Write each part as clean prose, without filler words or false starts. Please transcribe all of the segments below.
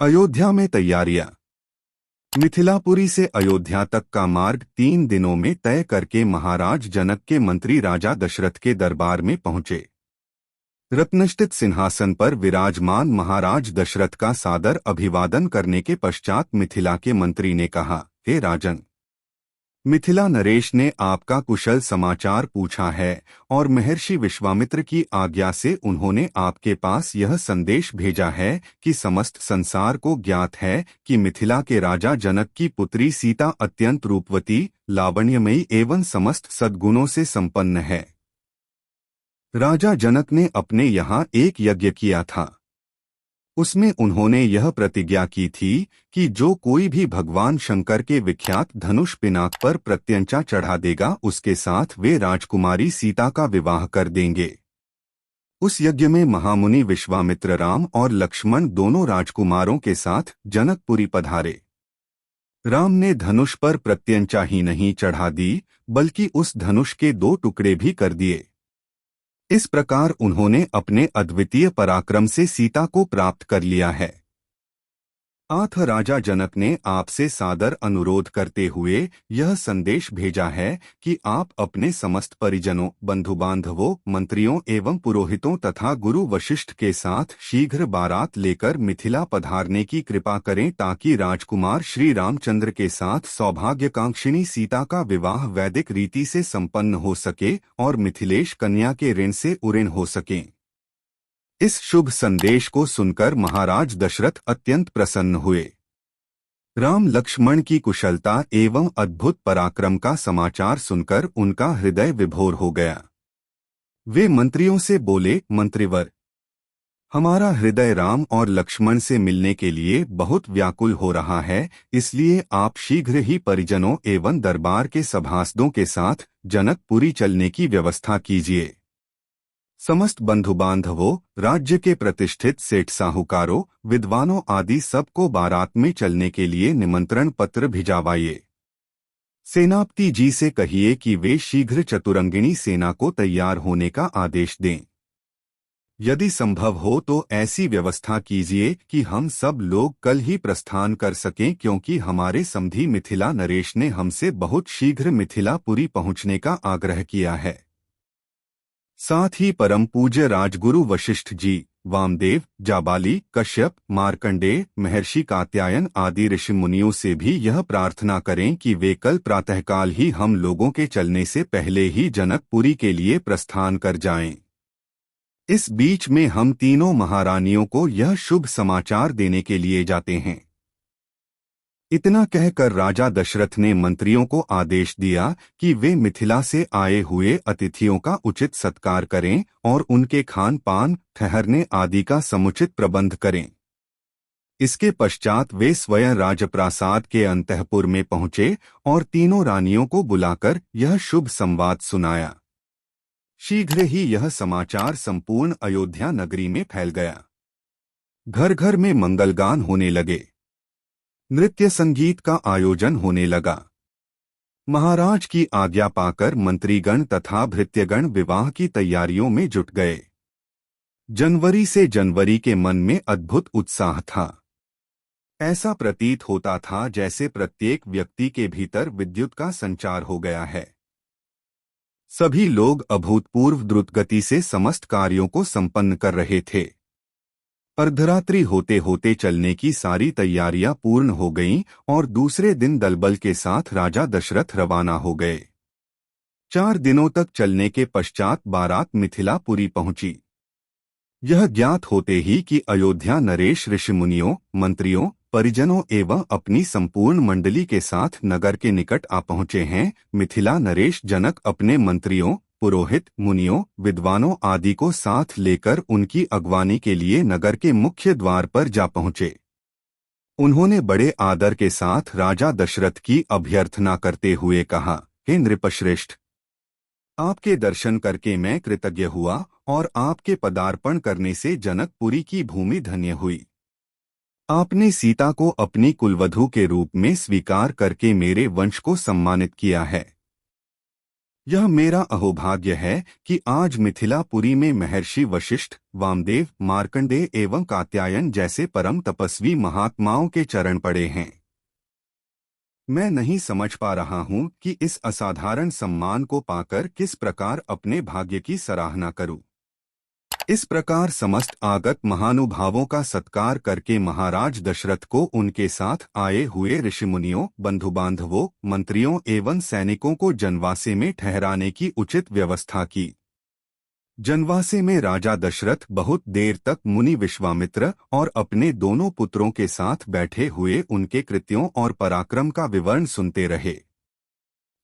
अयोध्या में तैयारियां। मिथिलापुरी से अयोध्या तक का मार्ग 3 दिनों में तय करके महाराज जनक के मंत्री राजा दशरथ के दरबार में पहुंचे। रत्नष्टित सिंहासन पर विराजमान महाराज दशरथ का सादर अभिवादन करने के पश्चात मिथिला के मंत्री ने कहा, हे राजन, मिथिला नरेश ने आपका कुशल समाचार पूछा है और महर्षि विश्वामित्र की आज्ञा से उन्होंने आपके पास यह संदेश भेजा है कि समस्त संसार को ज्ञात है कि मिथिला के राजा जनक की पुत्री सीता अत्यंत रूपवती, लावण्यमयी एवं समस्त सद्गुणों से संपन्न है। राजा जनक ने अपने यहाँ एक यज्ञ किया था। उसमें उन्होंने यह प्रतिज्ञा की थी कि जो कोई भी भगवान शंकर के विख्यात धनुष पिनाक पर प्रत्यंचा चढ़ा देगा उसके साथ वे राजकुमारी सीता का विवाह कर देंगे। उस यज्ञ में महामुनि विश्वामित्र राम और लक्ष्मण दोनों राजकुमारों के साथ जनकपुरी पधारे। राम ने धनुष पर प्रत्यंचा ही नहीं चढ़ा दी बल्कि उस धनुष के 2 टुकड़े भी कर दिए। इस प्रकार उन्होंने अपने अद्वितीय पराक्रम से सीता को प्राप्त कर लिया है। आठ राजा जनक ने आपसे सादर अनुरोध करते हुए यह संदेश भेजा है कि आप अपने समस्त परिजनों, बंधु बांधवों, मंत्रियों एवं पुरोहितों तथा गुरु वशिष्ठ के साथ शीघ्र बारात लेकर मिथिला पधारने की कृपा करें ताकि राजकुमार श्री रामचंद्र के साथ सौभाग्यकांक्षिणी सीता का विवाह वैदिक रीति से संपन्न हो सके और मिथिलेश कन्या के ऋण से उऋण हो सके। इस शुभ संदेश को सुनकर महाराज दशरथ अत्यंत प्रसन्न हुए। राम लक्ष्मण की कुशलता एवं अद्भुत पराक्रम का समाचार सुनकर उनका हृदय विभोर हो गया। वे मंत्रियों से बोले, मंत्रिवर, हमारा हृदय राम और लक्ष्मण से मिलने के लिए बहुत व्याकुल हो रहा है, इसलिए आप शीघ्र ही परिजनों एवं दरबार के सभासदों के साथ जनकपुरी चलने की व्यवस्था कीजिए। समस्त बंधु बांधवों, राज्य के प्रतिष्ठित सेठ साहूकारों, विद्वानों आदि सबको बारात में चलने के लिए निमंत्रण पत्र भिजवाइए। सेनापति जी से कहिए कि वे शीघ्र चतुरंगिणी सेना को तैयार होने का आदेश दें। यदि संभव हो तो ऐसी व्यवस्था कीजिए कि हम सब लोग कल ही प्रस्थान कर सकें, क्योंकि हमारे समधी मिथिला नरेश ने हमसे बहुत शीघ्र मिथिलापुरी पहुंचने का आग्रह किया है। साथ ही परम पूज्य राजगुरु वशिष्ठ जी, वामदेव, जाबाली, कश्यप, मार्कंडेय, महर्षि कात्यायन आदि ऋषि मुनियों से भी यह प्रार्थना करें कि वे कल प्रातःकाल ही हम लोगों के चलने से पहले ही जनकपुरी के लिए प्रस्थान कर जाएं। इस बीच में हम तीनों महारानियों को यह शुभ समाचार देने के लिए जाते हैं। इतना कहकर राजा दशरथ ने मंत्रियों को आदेश दिया कि वे मिथिला से आए हुए अतिथियों का उचित सत्कार करें और उनके खान पान, ठहरने आदि का समुचित प्रबंध करें। इसके पश्चात वे स्वयं राजप्रासाद के अंतःपुर में पहुंचे और तीनों रानियों को बुलाकर यह शुभ संवाद सुनाया। शीघ्र ही यह समाचार संपूर्ण अयोध्या नगरी में फैल गया। घर घर में मंगलगान होने लगे। नृत्य संगीत का आयोजन होने लगा। महाराज की आज्ञा पाकर मंत्रीगण तथा भृत्यगण विवाह की तैयारियों में जुट गए। जनवरी से जनवरी के मन में अद्भुत उत्साह था। ऐसा प्रतीत होता था जैसे प्रत्येक व्यक्ति के भीतर विद्युत का संचार हो गया है। सभी लोग अभूतपूर्व द्रुतगति से समस्त कार्यों को संपन्न कर रहे थे। अर्धरात्रि होते होते चलने की सारी तैयारियां पूर्ण हो गईं और दूसरे दिन दलबल के साथ राजा दशरथ रवाना हो गए। 4 दिनों तक चलने के पश्चात बारात मिथिलापुरी पहुंची। यह ज्ञात होते ही कि अयोध्या नरेश ऋषि मुनियों, मंत्रियों, परिजनों एवं अपनी संपूर्ण मंडली के साथ नगर के निकट आ पहुंचे हैं, मिथिला नरेश जनक अपने मंत्रियों, पुरोहित, मुनियों, विद्वानों आदि को साथ लेकर उनकी अगवानी के लिए नगर के मुख्य द्वार पर जा पहुंचे। उन्होंने बड़े आदर के साथ राजा दशरथ की अभ्यर्थना करते हुए कहा, हे नृपश्रेष्ठ, आपके दर्शन करके मैं कृतज्ञ हुआ और आपके पदार्पण करने से जनकपुरी की भूमि धन्य हुई। आपने सीता को अपनी कुलवधू के रूप में स्वीकार करके मेरे वंश को सम्मानित किया है। यह मेरा अहोभाग्य है कि आज मिथिलापुरी में महर्षि वशिष्ठ, वामदेव, मार्कंडेय एवं कात्यायन जैसे परम तपस्वी महात्माओं के चरण पड़े हैं। मैं नहीं समझ पा रहा हूँ कि इस असाधारण सम्मान को पाकर किस प्रकार अपने भाग्य की सराहना करूँ। इस प्रकार समस्त आगत महानुभावों का सत्कार करके महाराज दशरथ को उनके साथ आए हुए ऋषिमुनियों, बंधुबांधवों, मंत्रियों एवं सैनिकों को जनवासे में ठहराने की उचित व्यवस्था की। जनवासे में राजा दशरथ बहुत देर तक मुनि विश्वामित्र और अपने दोनों पुत्रों के साथ बैठे हुए उनके कृत्यों और पराक्रम का विवरण सुनते रहे।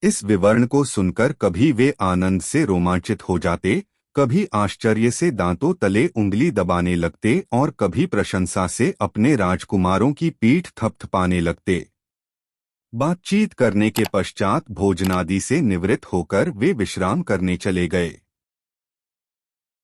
इस विवरण को सुनकर कभी वे आनंद से रोमांचित हो जाते, कभी आश्चर्य से दांतों तले उंगली दबाने लगते और कभी प्रशंसा से अपने राजकुमारों की पीठ थपथपाने लगते। बातचीत करने के पश्चात भोजनादि से निवृत्त होकर वे विश्राम करने चले गए।